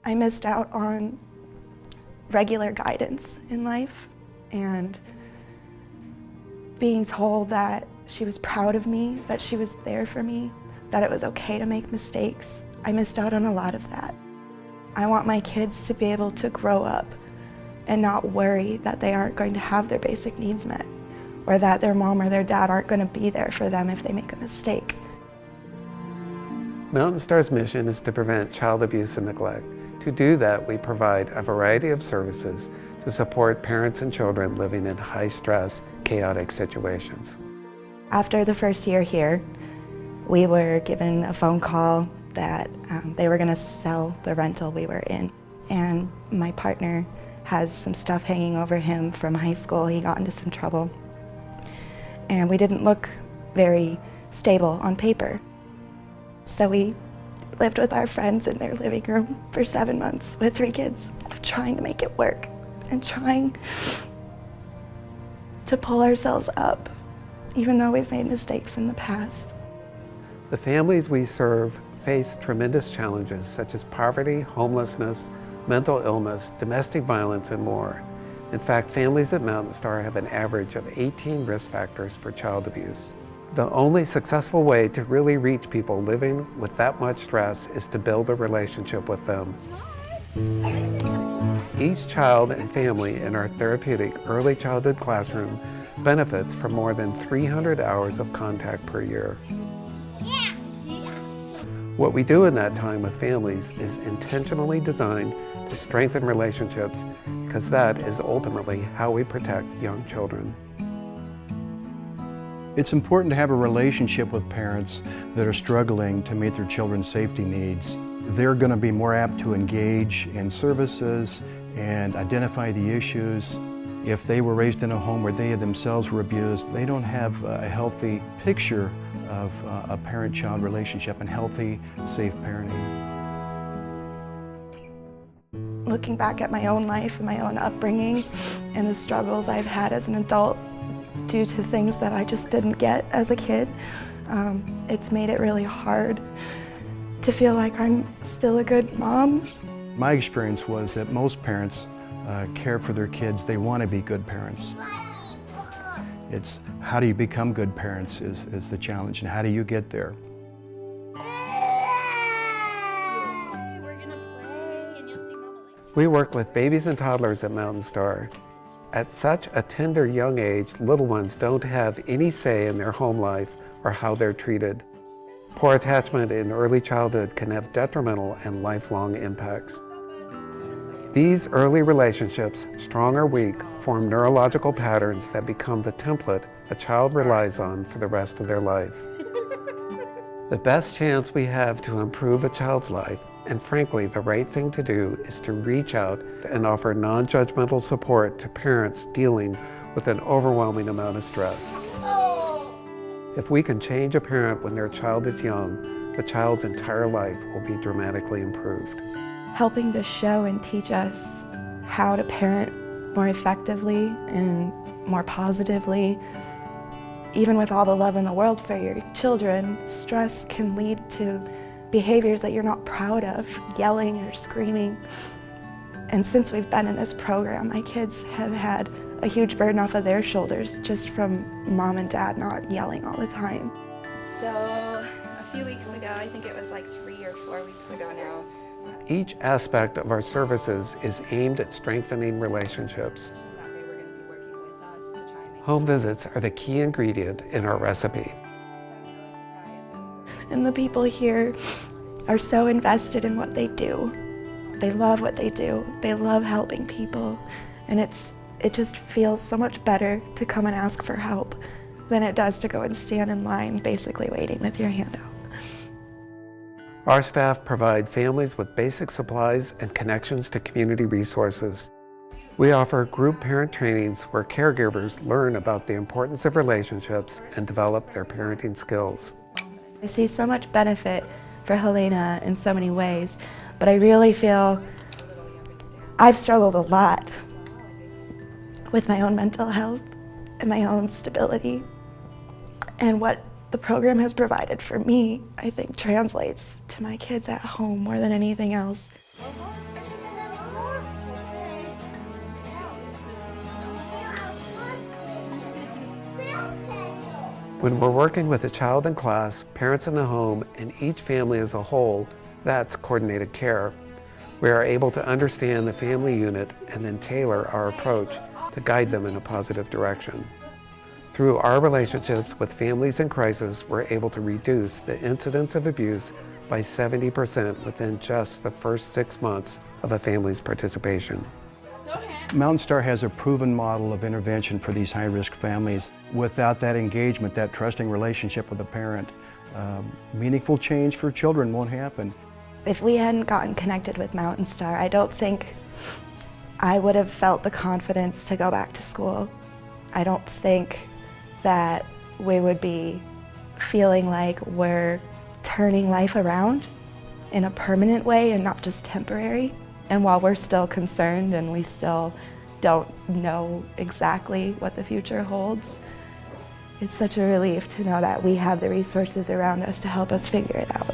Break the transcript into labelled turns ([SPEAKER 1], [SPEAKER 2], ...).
[SPEAKER 1] I missed out on regular guidance in life and being told that she was proud of me, that she was there for me, that it was okay to make mistakes. I missed out on a lot of that. I want my kids to be able to grow up and not worry that they aren't going to have their basic needs met, or that their mom or their dad aren't going to be there for them if they make a mistake.
[SPEAKER 2] MountainStar's mission is to prevent child abuse and neglect. To do that, we provide a variety of services to support parents and children living in high-stress, chaotic situations.
[SPEAKER 1] After the first year here, we were given a phone call that they were going to sell the rental we were in. And my partner has some stuff hanging over him from high school. He got into some trouble. And we didn't look very stable on paper. So we lived with our friends in their living room for 7 months with 3 kids, trying to make it work and trying to pull ourselves up, even though we've made mistakes in the past.
[SPEAKER 2] The families we serve face tremendous challenges such as poverty, homelessness, mental illness, domestic violence, and more. In fact, families at MountainStar have an average of 18 risk factors for child abuse. The only successful way to really reach people living with that much stress is to build a relationship with them. Each child and family in our therapeutic early childhood classroom benefits from more than 300 hours of contact per year. What we do in that time with families is intentionally designed to strengthen relationships, because that is ultimately how we protect young children.
[SPEAKER 3] It's important to have a relationship with parents that are struggling to meet their children's safety needs. They're going to be more apt to engage in services and identify the issues. If they were raised in a home where they themselves were abused, they don't have a healthy picture of a parent-child relationship and healthy, safe parenting.
[SPEAKER 1] Looking back at my own life and my own upbringing and the struggles I've had as an adult due to things that I just didn't get as a kid, it's made it really hard to feel like I'm still a good mom.
[SPEAKER 3] My experience was that most parents care for their kids. They want to be good parents. It's how do you become good parents is the challenge, and how do you get there?
[SPEAKER 2] We work with babies and toddlers at MountainStar. At such a tender young age, little ones don't have any say in their home life or how they're treated. Poor attachment in early childhood can have detrimental and lifelong impacts. These early relationships, strong or weak, form neurological patterns that become the template a child relies on for the rest of their life. The best chance we have to improve a child's life, and frankly the right thing to do, is to reach out and offer non-judgmental support to parents dealing with an overwhelming amount of stress. If we can change a parent when their child is young, the child's entire life will be dramatically improved.
[SPEAKER 1] Helping to show and teach us how to parent more effectively and more positively. Even with all the love in the world for your children, stress can lead to behaviors that you're not proud of, yelling or screaming. And since we've been in this program, my kids have had a huge burden off of their shoulders just from mom and dad not yelling all the time.
[SPEAKER 4] So a few weeks ago, I think it was like 3 or 4 weeks ago now.
[SPEAKER 2] Each aspect of our services is aimed at strengthening relationships. Home visits are the key ingredient in our recipe.
[SPEAKER 1] And the people here are so invested in what they do. They love what they do. They love helping people. And it just feels so much better to come and ask for help than it does to go and stand in line basically waiting with your hand out.
[SPEAKER 2] Our staff provide families with basic supplies and connections to community resources. We offer group parent trainings where caregivers learn about the importance of relationships and develop their parenting skills.
[SPEAKER 1] I see so much benefit for Helena in so many ways, but I really feel I've struggled a lot with my own mental health and my own stability. And what the program has provided for me, I think, translates to my kids at home more than anything else.
[SPEAKER 2] When we're working with a child in class, parents in the home, and each family as a whole, that's coordinated care. We are able to understand the family unit and then tailor our approach to guide them in a positive direction. Through our relationships with families in crisis, we're able to reduce the incidence of abuse by 70% within just the first 6 months of a family's participation.
[SPEAKER 3] MountainStar has a proven model of intervention for these high-risk families. Without that engagement, that trusting relationship with a parent, meaningful change for children won't happen.
[SPEAKER 1] If we hadn't gotten connected with MountainStar, I don't think I would have felt the confidence to go back to school. I don't think that we would be feeling like we're turning life around in a permanent way and not just temporary. And while we're still concerned and we still don't know exactly what the future holds, it's such a relief to know that we have the resources around us to help us figure it out.